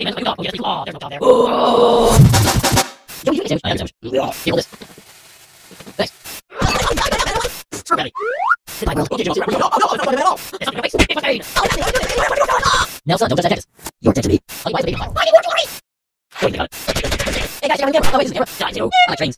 Amen. Oh, yes, there's no top there. Oh! Yo, you can I am Feel this. Thanks. Strawberry. Goodbye, world. Okay, no, no, no, it's not at all. It's not face. It's fine. Nelson, don't touch that cactus. You're dead to me. Oh, why is the baby alive? Why do you want to wait, got it. Hey guys, you're on the camera. Oh, wait, this is the camera. Die, zero. I like trains.